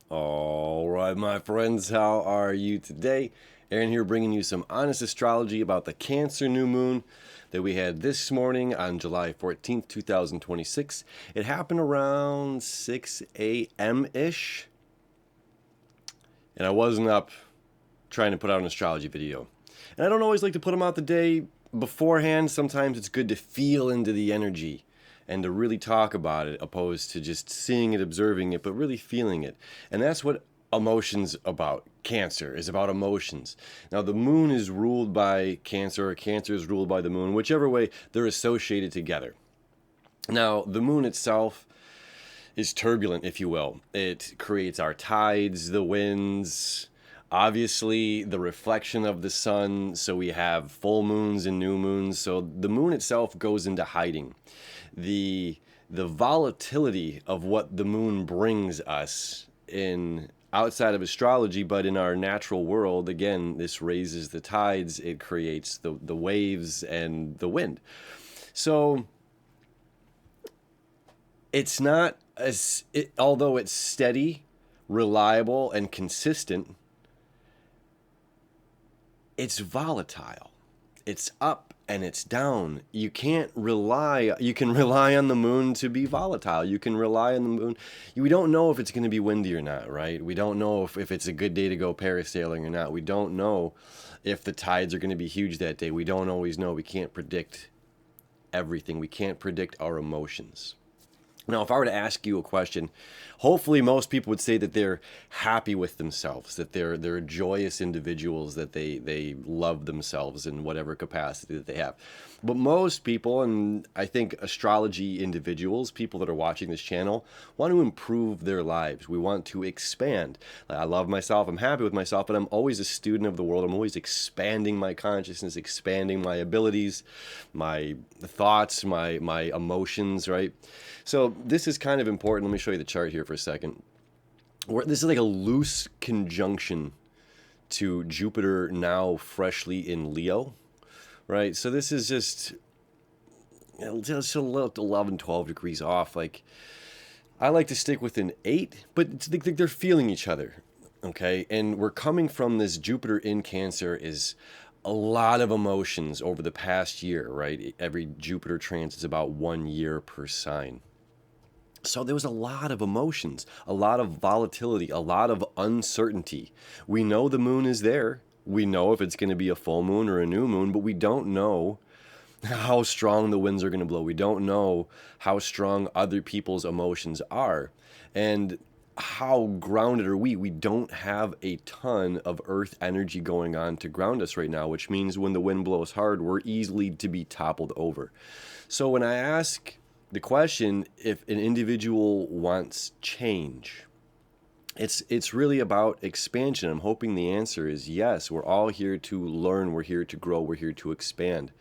All right, my friends, how are you today? Aaron here bringing you some honest astrology about the Cancer new moon that we had this morning on July 14th, 2026. It happened around 6 a.m.-ish, and I wasn't up trying to put out an astrology video. And I don't always like to put them out the day beforehand. Sometimes it's good to feel into the energy and to really talk about it, opposed to just seeing it, observing it, but really feeling it. And that's what emotions about. Cancer is about emotions. Now, the moon is ruled by Cancer, or Cancer is ruled by the moon. Whichever way, they're associated together. Now, the moon itself is turbulent, if you will. It creates our tides, the winds, obviously the reflection of the sun. So we have full moons and new moons. So the moon itself goes into hiding. The volatility of what the moon brings us in outside of astrology, but in our natural world, again, this raises the tides. It creates the waves and the wind. So it's not although it's steady, reliable, and consistent, it's volatile. It's up and it's down. You can rely on the moon to be volatile. You can rely on the moon. We don't know if it's going to be windy or not, right? We don't know if it's a good day to go parasailing or not. We don't know if the tides are going to be huge that day. We don't always know. We can't predict everything. We can't predict our emotions. Now, if I were to ask you a question, hopefully most people would say that they're happy with themselves, that they're joyous individuals, that they love themselves in whatever capacity that they have. But most people, and I think astrology individuals, people that are watching this channel, want to improve their lives. We want to expand. I love myself, I'm happy with myself, but I'm always a student of the world. I'm always expanding my consciousness, expanding my abilities, my thoughts, my emotions, right? So this is kind of important. Let me show you the chart here for a second. This is like a loose conjunction to Jupiter, now freshly in Leo, right? So this is just a little 11, 12 degrees off. Like, I like to stick within 8, but they're feeling each other, okay? And we're coming from this Jupiter in Cancer is a lot of emotions over the past year, right? Every Jupiter transit is about 1 year per sign. So there was a lot of emotions, a lot of volatility, a lot of uncertainty. We know the moon is there. We know if it's going to be a full moon or a new moon, but we don't know how strong the winds are going to blow. We don't know how strong other people's emotions are. And how grounded are we? We don't have a ton of earth energy going on to ground us right now, which means when the wind blows hard, we're easily to be toppled over. So when I ask the question, if an individual wants change, it's really about expansion. I'm hoping the answer is yes. We're all here to learn. We're here to grow. We're here to expand.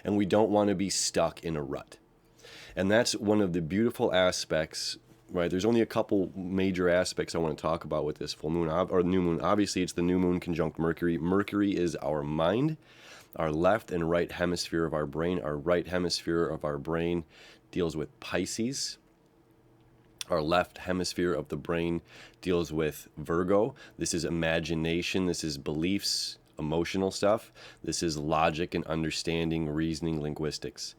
And we don't want to be stuck in a rut. And that's one of the beautiful aspects, right? There's only a couple major aspects I want to talk about with this full moon or new moon. Obviously, it's the new moon conjunct Mercury. Mercury is our mind, our left and right hemisphere of our brain. Our right hemisphere of our brain deals with Pisces. Our left hemisphere of the brain deals with Virgo. This is imagination. This is beliefs, emotional stuff. This is logic and understanding, reasoning, linguistics.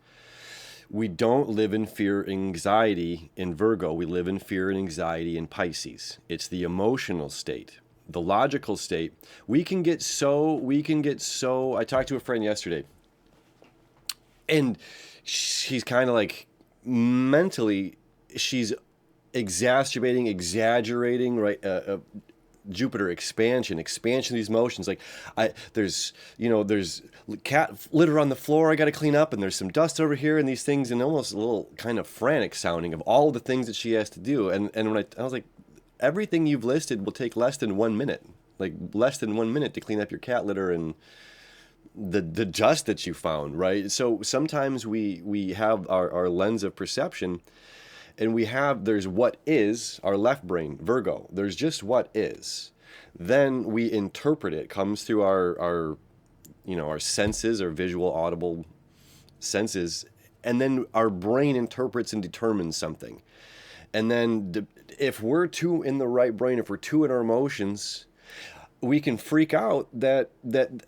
We don't live in fear and anxiety in Virgo. We live in fear and anxiety in Pisces. It's the emotional state. The logical state, we can get so, I talked to a friend yesterday, and she's kind of like mentally, she's exaggerating, right? Jupiter expansion of these motions. Like, there's cat litter on the floor I got to clean up, and there's some dust over here, and these things, and almost a little kind of frantic sounding of all the things that she has to do. And when I was like, everything you've listed will take less than 1 minute, like less than 1 minute to clean up your cat litter and the dust that you found, right? So sometimes we have our lens of perception, and there's what is, our left brain, Virgo. There's just what is. Then we interpret it, comes through our senses, our visual, audible senses, and then our brain interprets and determines something. And then if we're too in the right brain, if we're too in our emotions, we can freak out that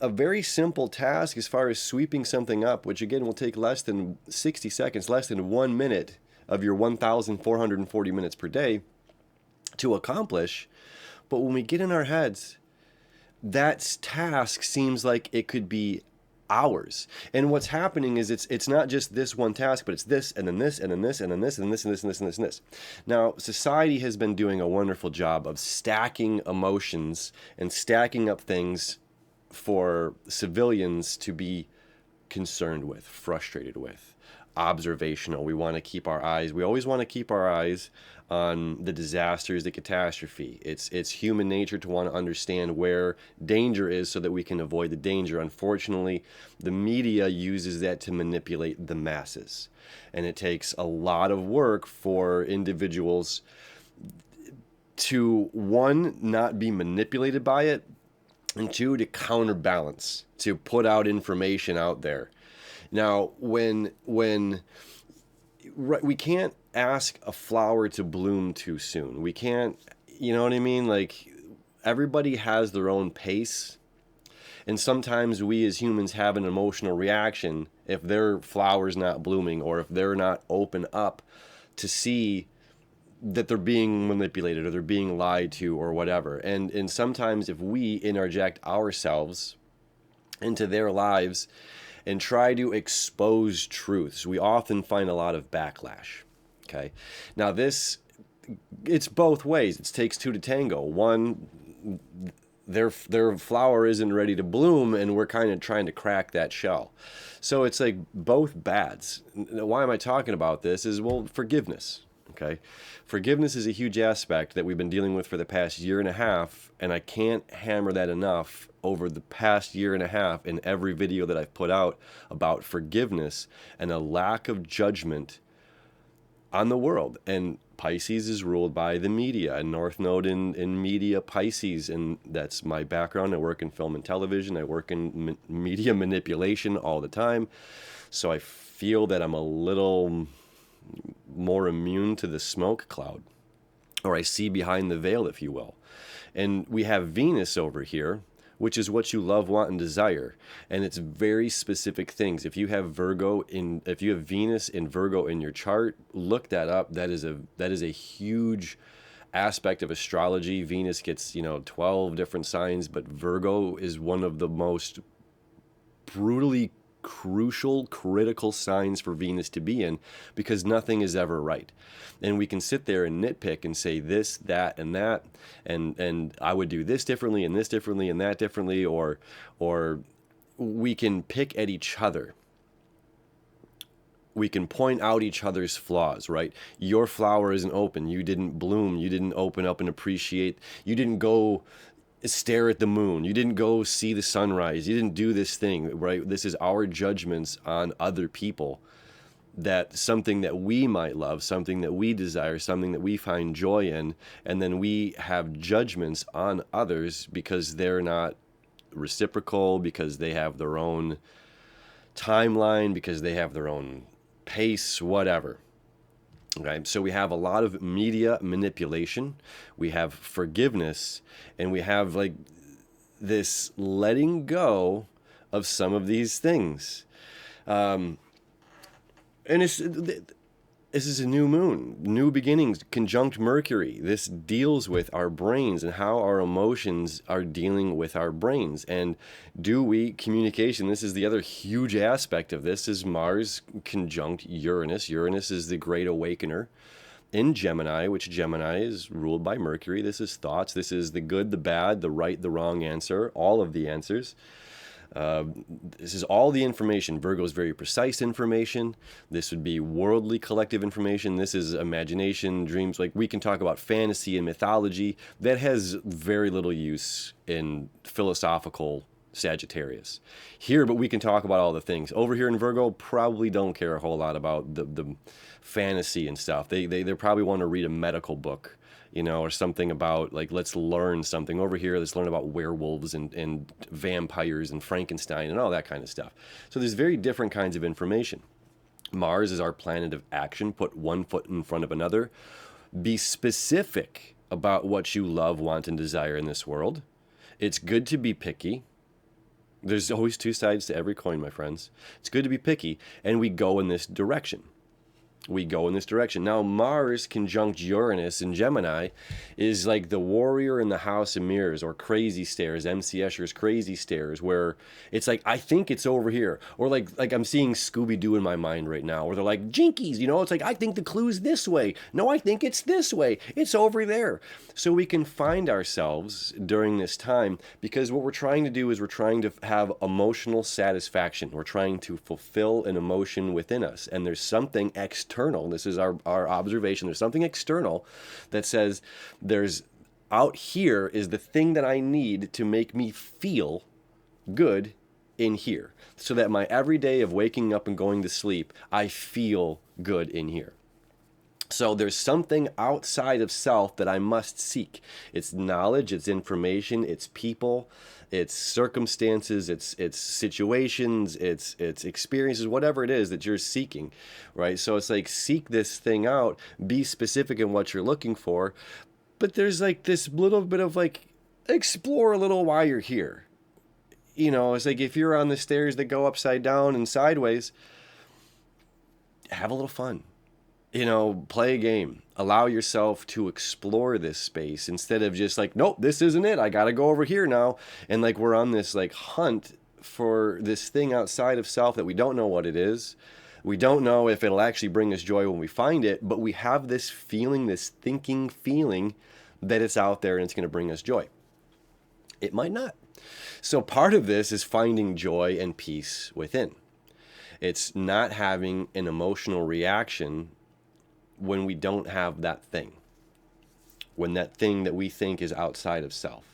a very simple task as far as sweeping something up, which again will take less than 60 seconds, less than 1 minute of your 1,440 minutes per day to accomplish. But when we get in our heads, that task seems like it could be hours. And what's happening is it's not just this one task, but it's this and then this and then this and then this and this and this and this and this and this. Now, society has been doing a wonderful job of stacking emotions and stacking up things for civilians to be concerned with, frustrated with, observational. We always want to keep our eyes on the disasters, the catastrophe. It's human nature to want to understand where danger is so that we can avoid the danger. Unfortunately, the media uses that to manipulate the masses. And it takes a lot of work for individuals to, one, not be manipulated by it, and two, to counterbalance, to put out information out there. Now, when we can't ask a flower to bloom too soon. We can't, you know what I mean? Like, everybody has their own pace. And sometimes we as humans have an emotional reaction if their flower's not blooming or if they're not open up to see that they're being manipulated or they're being lied to or whatever. And sometimes if we interject ourselves into their lives and try to expose truths, we often find a lot of backlash. Okay. Now it's both ways. It takes two to tango. One, their flower isn't ready to bloom, and we're kind of trying to crack that shell. So it's like both bads. Why am I talking about this? Well, forgiveness. Okay. Forgiveness is a huge aspect that we've been dealing with for the past year and a half, and I can't hammer that enough over the past year and a half in every video that I've put out about forgiveness and a lack of judgment on the world. And Pisces is ruled by the media, a North Node in media, Pisces, and that's my background. I work in film and television. I work in media manipulation all the time. So I feel that I'm a little more immune to the smoke cloud, or I see behind the veil, if you will. And we have Venus over here, which is what you love, want, and desire. And it's very specific things. If you have Venus in Virgo in your chart, look that up. That is a huge aspect of astrology. Venus gets, 12 different signs, but Virgo is one of the most brutally crucial, critical signs for Venus to be in, because nothing is ever right. And we can sit there and nitpick and say this, that, and that, and I would do this differently and this differently and that differently, or we can pick at each other. We can point out each other's flaws, right? Your flower isn't open. You didn't bloom. You didn't open up and appreciate. You didn't go stare at the moon. You didn't go see the sunrise. You didn't do this thing, right? This is our judgments on other people, that something that we might love, something that we desire, something that we find joy in, and then we have judgments on others because they're not reciprocal, because they have their own timeline, because they have their own pace, whatever. Okay, so we have a lot of media manipulation, we have forgiveness, and we have like this letting go of some of these things. And this is a new moon, new beginnings, conjunct Mercury. This deals with our brains and how our emotions are dealing with our brains. And communication, this is the other huge aspect of this, is Mars conjunct Uranus. Uranus is the great awakener in Gemini, which Gemini is ruled by Mercury. This is thoughts. This is the good, the bad, the right, the wrong answer, all of the answers. This is all the information. Virgo is very precise information. This would be worldly collective information. This is imagination, dreams. Like, we can talk about fantasy and mythology. That has very little use in philosophical Sagittarius here, but we can talk about all the things. Over here in Virgo, probably don't care a whole lot about the fantasy and stuff. They probably want to read a medical book, or something about, like, let's learn something. Over here, let's learn about werewolves and vampires and Frankenstein and all that kind of stuff. So there's very different kinds of information. Mars is our planet of action. Put one foot in front of another. Be specific about what you love, want, and desire in this world. It's good to be picky. There's always two sides to every coin, my friends. It's good to be picky, and we go in this direction. Now, Mars conjunct Uranus in Gemini is like the warrior in the house of mirrors, or crazy stares, MC Escher's crazy stares, where it's like, I think it's over here. Or like I'm seeing Scooby-Doo in my mind right now, where they're like, Jinkies, it's like, I think the clue's this way. No, I think it's this way. It's over there. So we can find ourselves during this time, because what we're trying to do is we're trying to have emotional satisfaction. We're trying to fulfill an emotion within us. And there's something external. This is our observation. There's something external that says there's out here is the thing that I need to make me feel good in here, so that my every day of waking up and going to sleep, I feel good in here. So there's something outside of self that I must seek. It's knowledge, it's information, it's people, it's circumstances, it's situations, it's experiences, whatever it is that you're seeking, right? So it's like, seek this thing out, be specific in what you're looking for, but there's like this little bit of like, explore a little while you're here. It's like, if you're on the stairs that go upside down and sideways, have a little fun. Play a game. Allow yourself to explore this space, instead of just like, nope, this isn't it. I got to go over here now. And like, we're on this like hunt for this thing outside of self that we don't know what it is. We don't know if it'll actually bring us joy when we find it, but we have this feeling, this thinking feeling that it's out there and it's going to bring us joy. It might not. So part of this is finding joy and peace within. It's not having an emotional reaction when we don't have that thing, when that thing that we think is outside of self.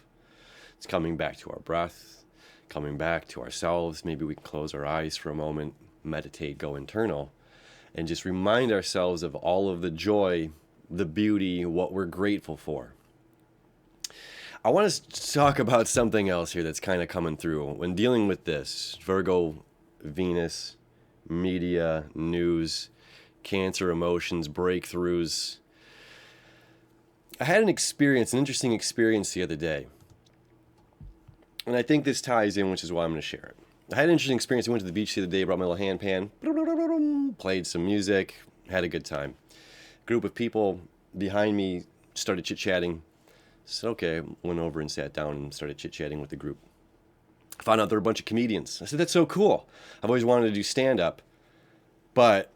It's coming back to our breath, coming back to ourselves. Maybe we can close our eyes for a moment, meditate, go internal, and just remind ourselves of all of the joy, the beauty, what we're grateful for. I want to talk about something else here that's kind of coming through when dealing with this. Virgo, Venus, media, news, Cancer, emotions, breakthroughs. I had an interesting experience the other day. And I think this ties in, which is why I'm going to share it. I had an interesting experience. I went to the beach the other day, brought my little handpan, played some music, had a good time. A group of people behind me started chit-chatting. So, okay, went over and sat down and started chit-chatting with the group. Found out there were a bunch of comedians. I said, that's so cool. I've always wanted to do stand-up, but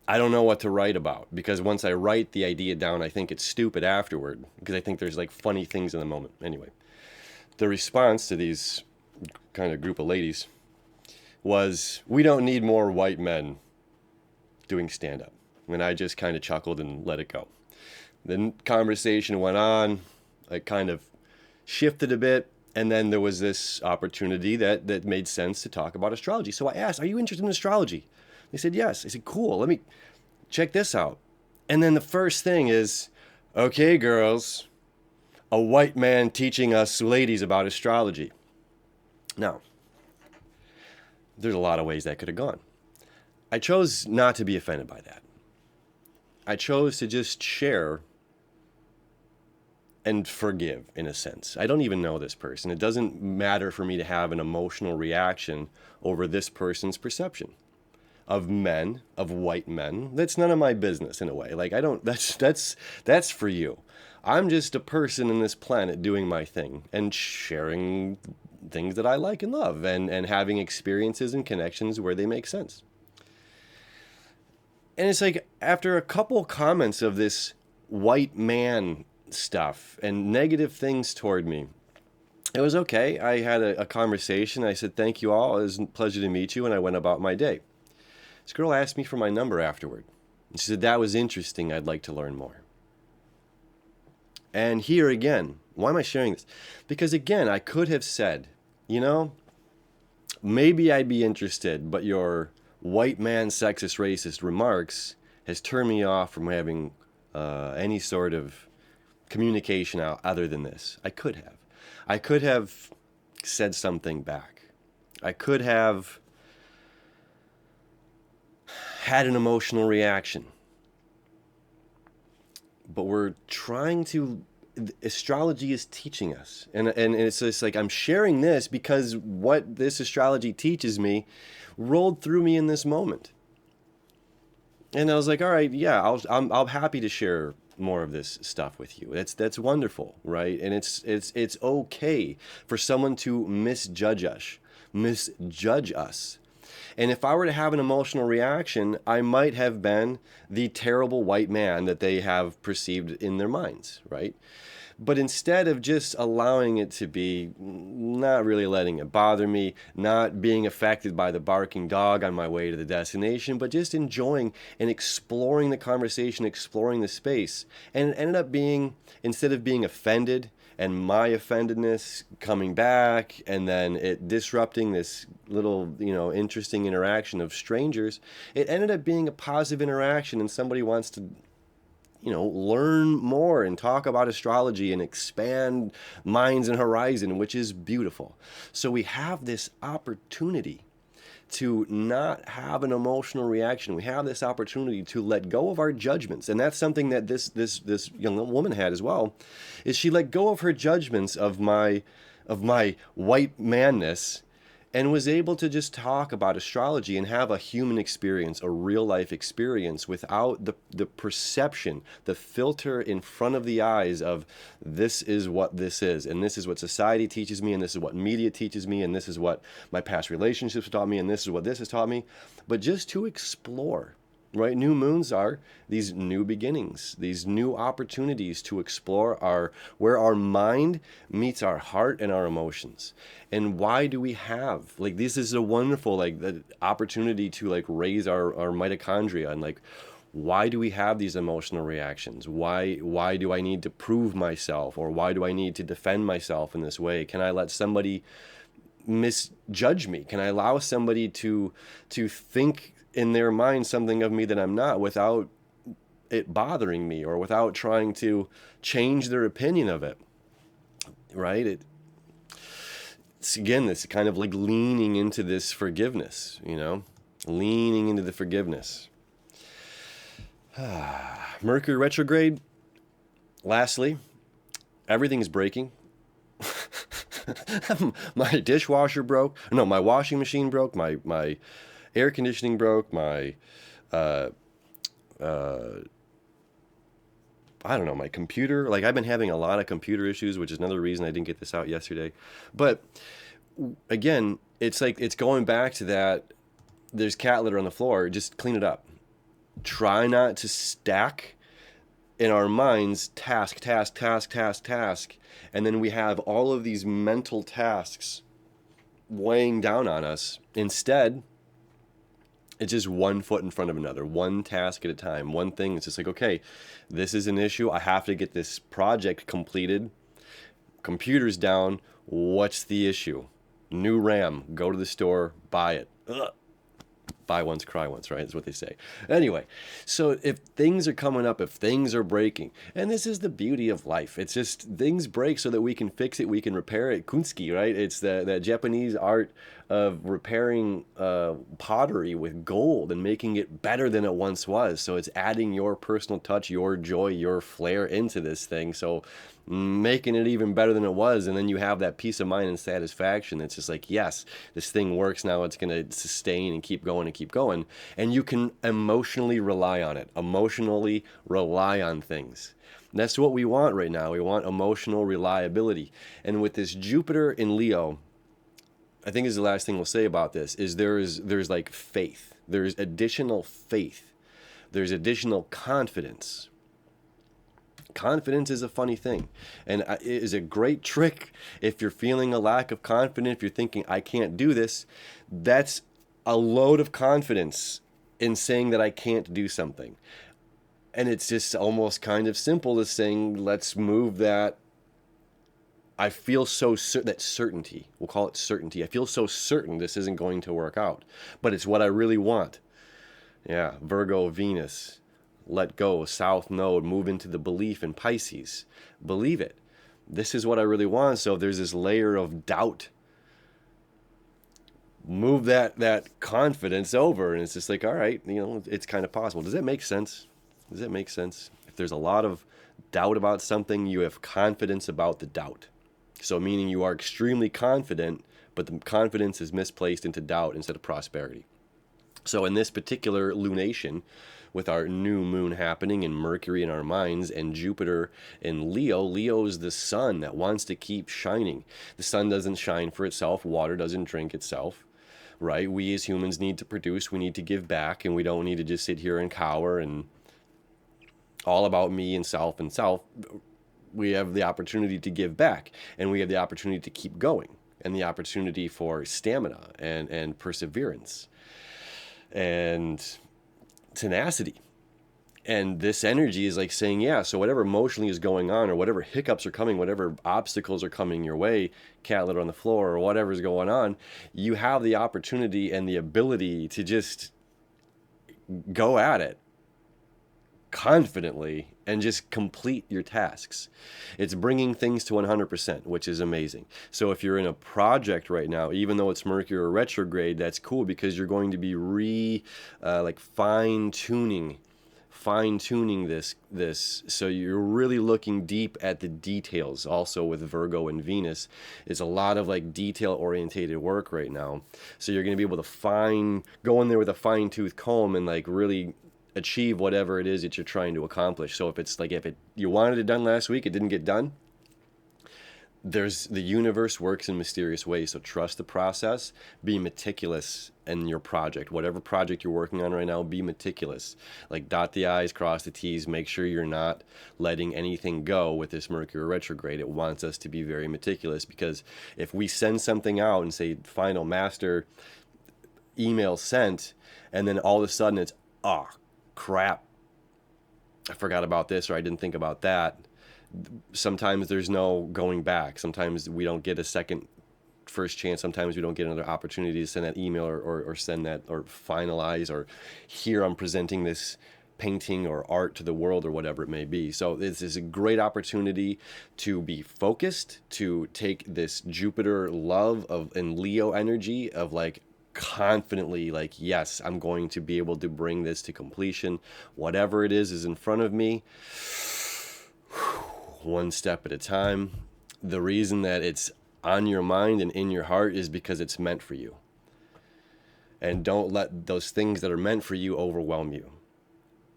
I don't know what to write about, because once I write the idea down, I think it's stupid afterward, because I think there's like funny things in the moment. Anyway, the response to these kind of group of ladies was, we don't need more white men doing stand-up. And I just kind of chuckled and let it go. The conversation went on. I kind of shifted a bit. And then there was this opportunity that made sense to talk about astrology. So I asked, are you interested in astrology? They said, yes. I said, cool. Let me check this out. And then the first thing is, okay, girls, a white man teaching us ladies about astrology. Now, there's a lot of ways that could have gone. I chose not to be offended by that. I chose to just share and forgive, in a sense. I don't even know this person. It doesn't matter for me to have an emotional reaction over this person's perception of men, of white men. That's none of my business, in a way. Like, I don't, that's for you. I'm just a person in this planet doing my thing and sharing things that I like and love, and having experiences and connections where they make sense. And it's like, after a couple comments of this white man stuff and negative things toward me, it was okay. I had a conversation. I said, thank you all. It was a pleasure to meet you. And I went about my day. This girl asked me for my number afterward. And she said, that was interesting. I'd like to learn more. And here again, why am I sharing this? Because again, I could have said, maybe I'd be interested, but your white man sexist racist remarks has turned me off from having any sort of communication out other than this. I could have said something back. I could have had an emotional reaction. but we're trying to, astrology is teaching us. And it's just like, I'm sharing this because what this astrology teaches me rolled through me in this moment. And I was like, all right, yeah, I'm happy to share more of this stuff with you. That's wonderful, right? And it's okay for someone to misjudge us. And if I were to have an emotional reaction, I might have been the terrible white man that they have perceived in their minds, right? But instead of just allowing it to be, not really letting it bother me, not being affected by the barking dog on my way to the destination, but just enjoying and exploring the conversation, exploring the space. And it ended up being, instead of being offended and my offendedness coming back and then it disrupting this little, interesting interaction of strangers, it ended up being a positive interaction, and somebody wants to learn more and talk about astrology and expand minds and horizon, which is beautiful. So we have this opportunity to not have an emotional reaction. We have this opportunity to let go of our judgments. And that's something that this young woman had as well, is she let go of her judgments of my white manness, and was able to just talk about astrology and have a human experience, a real life experience, without the perception, the filter in front of the eyes of, this is what this is, and this is what society teaches me, and this is what media teaches me, and this is what my past relationships taught me, and this is what this has taught me. But just to explore, right? New moons are these new beginnings, these new opportunities to explore where our mind meets our heart and our emotions. And why do we have, this is a wonderful, the opportunity to raise our mitochondria, and why do we have these emotional reactions? Why do I need to prove myself, or why do I need to defend myself in this way? Can I let somebody misjudge me? Can I allow somebody to think in their mind something of me that I'm not, without it bothering me, or without trying to change their opinion of it, right? It's again, this kind of leaning into this forgiveness, leaning into the forgiveness. Mercury retrograde. Lastly, everything's breaking. My dishwasher broke. No, my washing machine broke. My air conditioning broke. My I don't know, my computer. I've been having a lot of computer issues, which is another reason I didn't get this out yesterday. But again, it's going back to that. There's cat litter on the floor. Just clean it up. Try not to stack in our minds task, and then we have all of these mental tasks weighing down on us. Instead, it's just one foot in front of another, one task at a time, one thing. It's just okay, this is an issue. I have to get this project completed. Computer's down. What's the issue? New RAM. Go to the store, buy it. Ugh. Buy once, cry once, right? That's what they say. Anyway, so if things are coming up, if things are breaking, and this is the beauty of life, it's just things break so that we can fix it, we can repair it. Kunski, right? It's the Japanese art of repairing pottery with gold and making it better than it once was. So it's adding your personal touch, your joy, your flair into this thing. So making it even better than it was, and then you have that peace of mind and satisfaction. It's just yes, this thing works now. It's going to sustain and keep going, and you can emotionally rely on it. Emotionally rely on things. And that's what we want right now. We want emotional reliability. And with this Jupiter in Leo, I think is the last thing we'll say about this, is there's faith. There's additional faith. There's additional confidence. Confidence is a funny thing, and it is a great trick. If you're feeling a lack of confidence, if you're thinking, I can't do this, that's a load of confidence in saying that I can't do something. And it's just almost kind of simple as saying, let's move that. I feel so certain, that certainty, we'll call it certainty. I feel so certain this isn't going to work out, but it's what I really want. Yeah, Virgo, Venus. Let go, South Node, move into the belief in Pisces. Believe it. This is what I really want. So if there's this layer of doubt, move that confidence over, and it's just all right, it's kind of possible. Does that make sense? Does that make sense? If there's a lot of doubt about something, you have confidence about the doubt. So meaning you are extremely confident, but the confidence is misplaced into doubt instead of prosperity. So in this particular lunation, with our new moon happening and Mercury in our minds and Jupiter in Leo, Leo is the sun that wants to keep shining. The sun doesn't shine for itself. Water doesn't drink itself, right? We as humans need to produce. We need to give back, and we don't need to just sit here and cower and all about me and self and self. We have the opportunity to give back, and we have the opportunity to keep going, and the opportunity for stamina and perseverance and tenacity. And this energy is like saying, yeah, so whatever emotionally is going on, or whatever hiccups are coming, whatever obstacles are coming your way, cat litter on the floor, or whatever's going on, you have the opportunity and the ability to just go at it confidently and just complete your tasks. It's bringing things to 100%, which is amazing. So if you're in a project right now, even though it's Mercury retrograde, that's cool, because you're going to be fine-tuning this. So you're really looking deep at the details. Also with Virgo and Venus, it's a lot of like detail orientated work right now. So you're going to be able to go in there with a fine-tooth comb and like really achieve whatever it is that you're trying to accomplish. So if you wanted it done last week, it didn't get done, the universe works in mysterious ways. So trust the process, be meticulous in your project. Whatever project you're working on right now, be meticulous. Like dot the I's, cross the T's, make sure you're not letting anything go with this Mercury retrograde. It wants us to be very meticulous, because if we send something out and say final master email sent, and then all of a sudden it's, crap, I forgot about this, or I didn't think about that. Sometimes there's no going back. Sometimes we don't get a first chance. Sometimes we don't get another opportunity to send that email or send that, or finalize, or here I'm presenting this painting or art to the world, or whatever it may be. So this is a great opportunity to be focused, to take this Jupiter love and Leo energy of like confidently, like, yes, I'm going to be able to bring this to completion. Whatever it is in front of me, one step at a time. The reason that it's on your mind and in your heart is because it's meant for you. And don't let those things that are meant for you overwhelm you.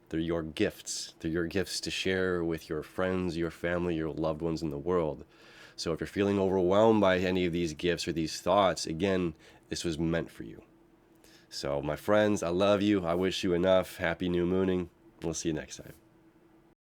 They're your gifts. They're your gifts to share with your friends, your family, your loved ones in the world. So if you're feeling overwhelmed by any of these gifts or these thoughts, again, this was meant for you. So my friends, I love you. I wish you enough. Happy new mooning. We'll see you next time.